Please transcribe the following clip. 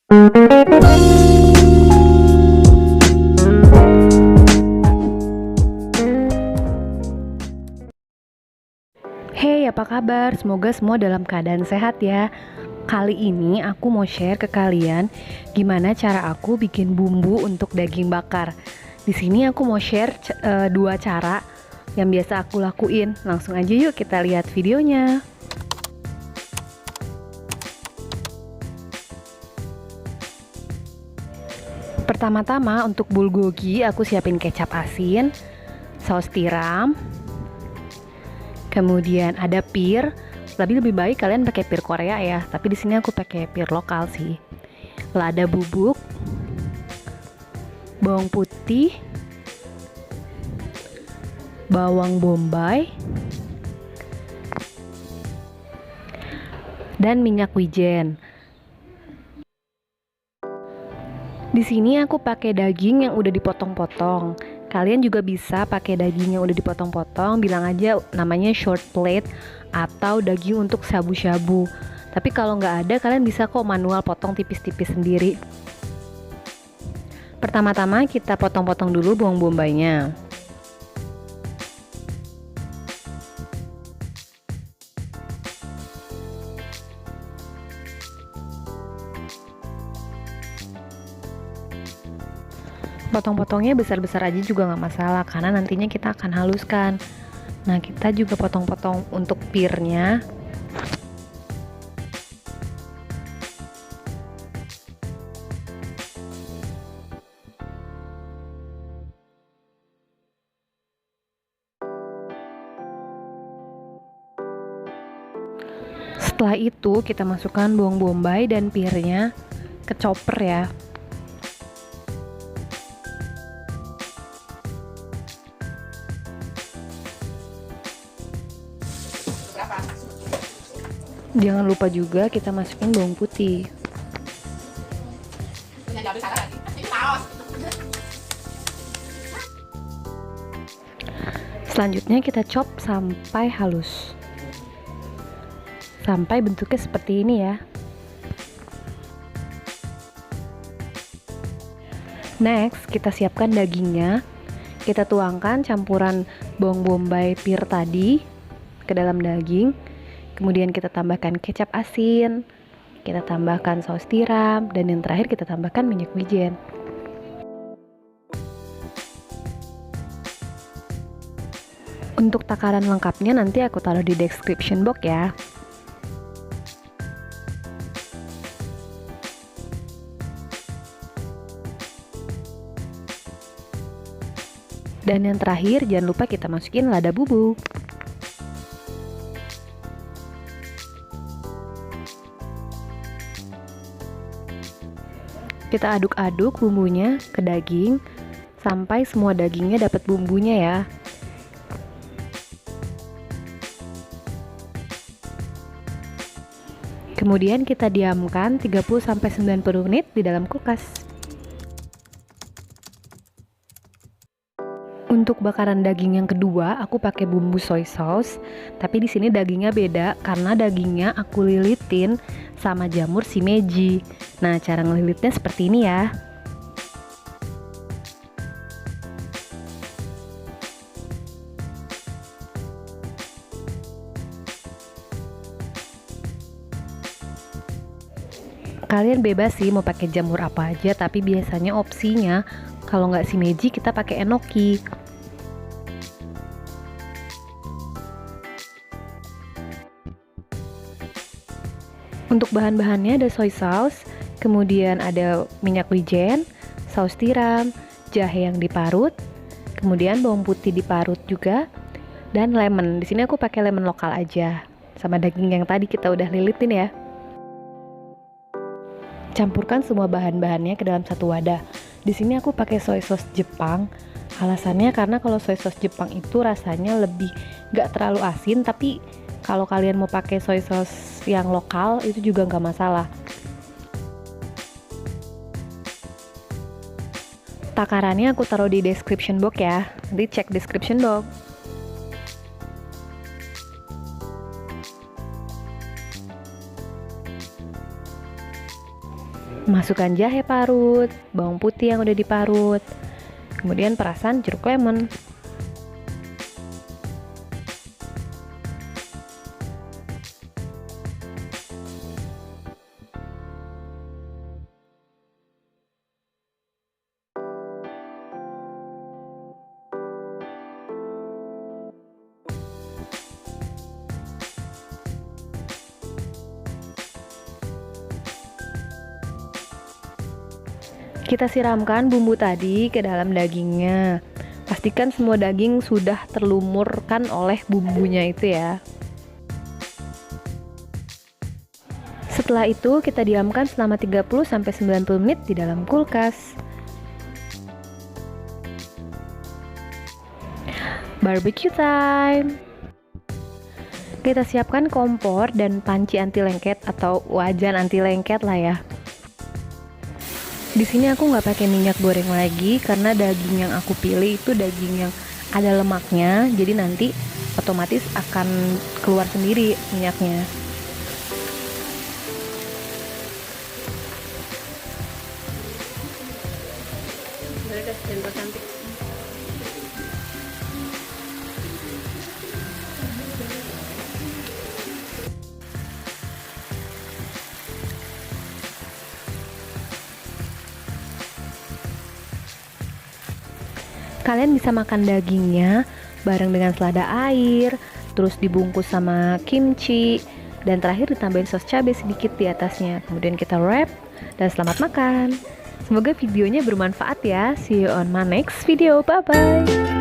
Hey, apa kabar? Semoga semua dalam keadaan sehat ya. Kali ini aku mau share ke kalian gimana cara aku bikin bumbu untuk daging bakar. Di sini aku mau share dua cara yang biasa aku lakuin. Langsung aja yuk kita lihat videonya. Pertama-tama untuk bulgogi aku siapin kecap asin, saus tiram, kemudian ada pir. Tapi lebih baik kalian pakai pir Korea ya, tapi di sini aku pakai pir lokal sih. Lada bubuk, bawang putih, bawang bombay, dan minyak wijen. Di sini aku pakai daging yang udah dipotong-potong. Kalian juga bisa pakai daging yang udah dipotong-potong, bilang aja namanya short plate atau daging untuk shabu-shabu. Tapi kalau nggak ada, kalian bisa kok manual potong tipis-tipis sendiri. Pertama-tama kita potong-potong dulu bawang bombaynya. Potong-potongnya besar-besar aja juga nggak masalah, karena nantinya kita akan haluskan. Nah, kita juga potong-potong untuk pirnya. Setelah itu kita masukkan bawang bombay dan pirnya ke chopper ya. Jangan lupa juga kita masukin bawang putih. Selanjutnya kita chop sampai halus. Sampai bentuknya seperti ini ya. Next, kita siapkan dagingnya. Kita tuangkan campuran bawang bombay pir tadi ke dalam daging. Kemudian kita tambahkan kecap asin, kita tambahkan saus tiram, dan yang terakhir kita tambahkan minyak wijen. Untuk takaran lengkapnya nanti aku taruh di description box ya. Dan yang terakhir jangan lupa kita masukin lada bubuk. Kita aduk-aduk bumbunya ke daging sampai semua dagingnya dapat bumbunya ya. Kemudian kita diamkan 30-90 menit di dalam kulkas. Untuk bakaran daging yang kedua, aku pakai bumbu soy sauce, tapi di sini dagingnya beda karena dagingnya aku lilitin sama jamur shimeji. Nah, cara ngelilitnya seperti ini ya. Kalian bebas sih mau pakai jamur apa aja, tapi biasanya opsinya kalau nggak shimeji kita pakai enoki. Untuk bahan-bahannya ada soy sauce, kemudian ada minyak wijen, saus tiram, jahe yang diparut, kemudian bawang putih diparut juga, dan lemon. Di sini aku pakai lemon lokal aja, sama daging yang tadi kita udah lilitin ya. Campurkan semua bahan-bahannya ke dalam satu wadah. Di sini aku pakai soy sauce Jepang. Alasannya karena kalau soy sauce Jepang itu rasanya lebih nggak terlalu asin, tapi kalau kalian mau pakai soy sauce yang lokal itu juga nggak masalah. Takarannya aku taruh di description box ya. Nanti cek description box. Masukkan jahe parut, bawang putih yang udah diparut, kemudian perasan jeruk lemon. Kita siramkan bumbu tadi ke dalam dagingnya. Pastikan semua daging sudah terlumurkan oleh bumbunya itu ya. Setelah itu kita diamkan selama 30-90 menit di dalam kulkas. Barbecue time. Kita siapkan kompor dan panci anti lengket atau wajan anti lengket lah ya. Di sini aku nggak pakai minyak goreng lagi karena daging yang aku pilih itu daging yang ada lemaknya, jadi nanti otomatis akan keluar sendiri minyaknya. Kalian bisa makan dagingnya bareng dengan selada air, terus dibungkus sama kimchi, dan terakhir ditambahin sos cabai sedikit di atasnya. Kemudian kita wrap, dan selamat makan. Semoga videonya bermanfaat ya. See you on my next video. Bye-bye.